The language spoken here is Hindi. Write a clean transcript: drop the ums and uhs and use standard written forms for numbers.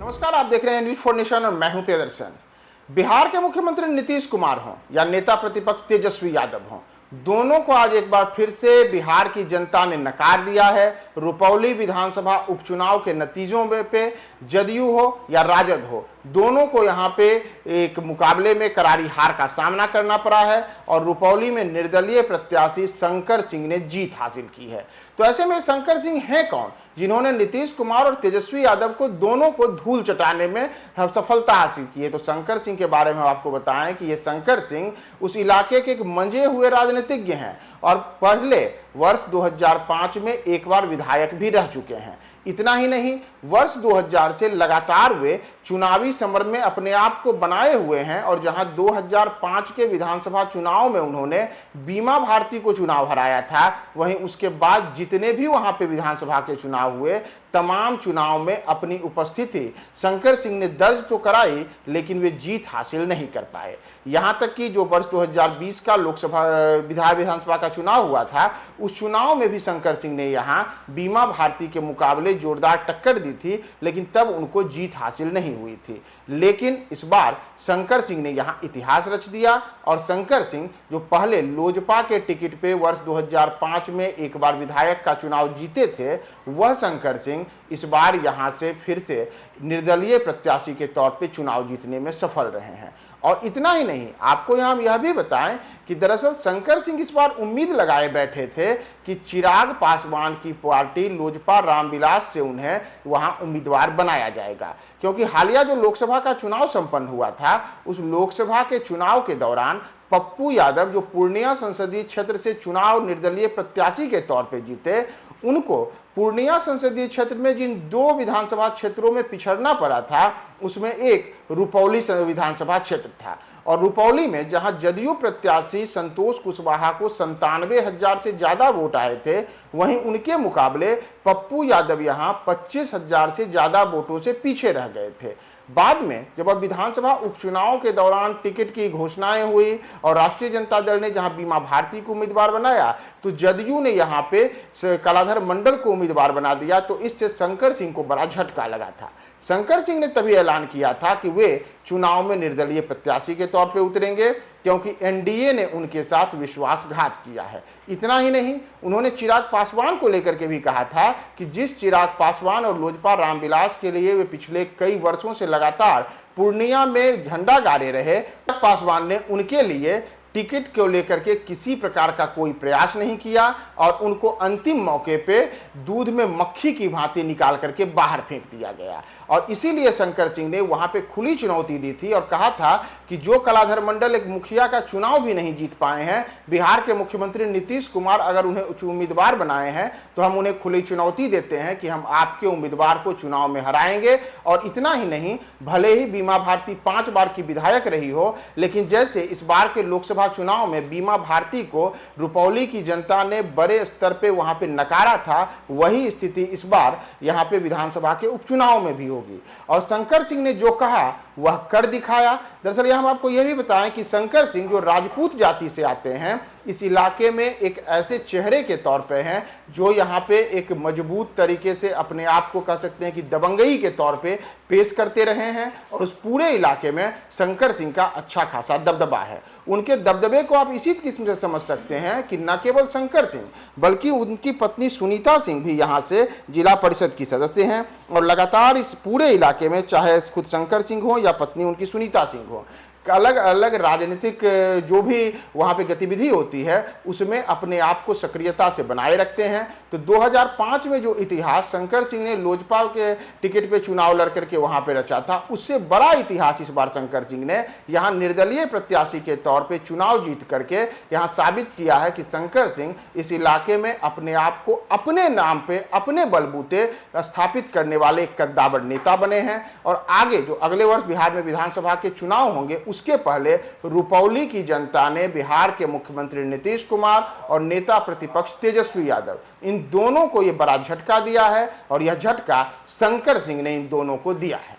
नमस्कार, आप देख रहे हैं न्यूज फॉर नेशन और मैं हूं प्रियदर्शन। बिहार के मुख्यमंत्री नीतीश कुमार हों या नेता प्रतिपक्ष तेजस्वी यादव हों, दोनों को आज एक बार फिर से बिहार की जनता ने नकार दिया है। रुपौली विधानसभा उपचुनाव के नतीजों पे जदयू हो या राजद हो, दोनों को यहां पे एक मुकाबले में करारी हार का सामना करना पड़ा है और रुपौली में निर्दलीय प्रत्याशी शंकर सिंह ने जीत हासिल की है। तो ऐसे में शंकर सिंह हैं कौन जिन्होंने नीतीश कुमार और तेजस्वी यादव को दोनों को धूल चटाने में सफलता हासिल की है। तो शंकर सिंह के बारे में आपको बताएं कि ये शंकर सिंह उस इलाके के एक मंजे हुए राजनीतिज्ञ हैं और पहले वर्ष 2005 में एक बार विधायक भी रह चुके हैं। इतना ही नहीं, वर्ष 2000 से लगातार वे चुनावी समर में अपने आप को बनाए हुए हैं और जहां 2005 के विधानसभा चुनाव में उन्होंने बीमा भारती को चुनाव हराया था, वहीं उसके बाद जितने भी वहां पे विधानसभा के चुनाव हुए तमाम चुनाव में अपनी उपस्थिति शंकर सिंह ने दर्ज तो कराई, लेकिन वे जीत हासिल नहीं कर पाए। यहां तक कि जो वर्ष 2020 का लोकसभा विधानसभा का चुनाव हुआ था, उस चुनाव में भी शंकर सिंह ने यहां बीमा भारती के मुकाबले जोरदार टक्कर दी थी, लेकिन तब उनको जीत हासिल नहीं हुई थी। लेकिन इस बार शंकर सिंह ने यहां इतिहास रच दिया और शंकर सिंह जो पहले लोजपा के टिकट पे वर्ष 2005 में एक बार विधायक का चुनाव जीते थे, वह शंकर सिंह इस बार यहां से फिर से निर्दलीय प्रत्याशी के तौर पे चुनाव जीतने में सफल रहे हैं। और इतना ही नहीं, आपको यहां हम यह भी बताएं कि दरअसल शंकर सिंह इस बार उम्मीद लगाए बैठे थे कि चिराग पासवान की पार्टी लोजपा रामविलास से उन्हें वहां उम्मीदवार बनाया जाएगा, क्योंकि हालिया जो लोकसभा का चुनाव संपन्न हुआ था, उस लोकसभा के चुनाव के दौरान पप्पू यादव जो पूर्णिया संसदीय क्षेत्र से चुनाव निर्दलीय प्रत्याशी के तौर पे जीते, उनको पूर्णिया संसदीय क्षेत्र में जिन दो विधानसभा क्षेत्रों में पिछड़ना पड़ा था, उसमें एक रुपौली विधानसभा क्षेत्र था। और रुपौली में जहां जदयू प्रत्याशी संतोष कुशवाहा को 97,000 से ज्यादा वोट आए थे, वहीं उनके मुकाबले पप्पू यादव यहां 25,000 से ज्यादा वोटों से पीछे रह गए थे। बाद में जब अब विधानसभा उपचुनाव के दौरान टिकट की घोषणाएं हुई और राष्ट्रीय जनता दल ने जहां बीमा भारती को उम्मीदवार बनाया, तो जदयू ने यहां पे कलाधर मंडल को उम्मीदवार बना दिया। तो इससे शंकर सिंह को बड़ा झटका लगा था। शंकर सिंह ने तभी ऐलान किया था कि वे चुनाव में निर्दलीय प्रत्याशी के तौर पे उतरेंगे, क्योंकि एनडीए ने उनके साथ विश्वासघात किया है। इतना ही नहीं, उन्होंने चिराग पासवान को लेकर के भी कहा था कि जिस चिराग पासवान और लोजपा रामविलास के लिए वे पिछले कई वर्षों से लगातार पूर्णिया में झंडा गाड़े रहे, पासवान ने उनके लिए टिकट को लेकर के किसी प्रकार का कोई प्रयास नहीं किया और उनको अंतिम मौके पे दूध में मक्खी की भांति निकाल करके बाहर फेंक दिया गया। और इसीलिए शंकर सिंह ने वहां पे खुली चुनौती दी थी और कहा था कि जो कलाधर मंडल एक मुखिया का चुनाव भी नहीं जीत पाए हैं, बिहार के मुख्यमंत्री नीतीश कुमार अगर उन्हें उम्मीदवार बनाए हैं तो हम उन्हें खुली चुनौती देते हैं कि हम आपके उम्मीदवार को चुनाव में हराएंगे। और इतना ही नहीं, भले ही बीमा भारती 5 बार की विधायक रही हो, लेकिन जैसे इस बार के लोकसभा चुनाव में बीमा भारती को रुपौली की जनता ने बड़े स्तर पे वहां पे नकारा था, वही स्थिति इस बार यहां पे विधानसभा के उपचुनाव में भी होगी। और शंकर सिंह ने जो कहा वह कर दिखाया। दरअसल यहां हम आपको यह भी बताएं कि शंकर सिंह जो राजपूत जाति से आते हैं, इस इलाके में एक ऐसे चेहरे के तौर पे हैं जो यहाँ पे एक मजबूत तरीके से अपने आप को कह सकते हैं कि दबंगई के तौर पे पेश करते रहे हैं और उस पूरे इलाके में शंकर सिंह का अच्छा खासा दबदबा है। उनके दबदबे को आप इसी किस्म से समझ सकते हैं कि न केवल शंकर सिंह बल्कि उनकी पत्नी सुनीता सिंह भी यहाँ से जिला परिषद की सदस्य हैं और लगातार इस पूरे इलाके में चाहे खुद शंकर सिंह हो या पत्नी उनकी सुनीता सिंह हो, अलग अलग राजनीतिक जो भी वहां पे गतिविधि होती है उसमें अपने आप को सक्रियता से बनाए रखते हैं। तो 2005 में जो इतिहास शंकर सिंह ने लोजपा के टिकट पे चुनाव लड़ करके वहां पे रचा था, उससे बड़ा इतिहास इस बार शंकर सिंह ने यहां निर्दलीय प्रत्याशी के तौर पे चुनाव जीत करके यहां साबित किया है कि शंकर सिंह इस इलाके में अपने आप को अपने नाम पे अपने बलबूते स्थापित करने वाले एक कद्दावर नेता बने हैं। और आगे जो अगले वर्ष बिहार में विधानसभा के चुनाव होंगे, उसके पहले रुपौली की जनता ने बिहार के मुख्यमंत्री नीतीश कुमार और नेता प्रतिपक्ष तेजस्वी यादव, इन दोनों को यह बड़ा झटका दिया है और यह झटका शंकर सिंह ने इन दोनों को दिया है।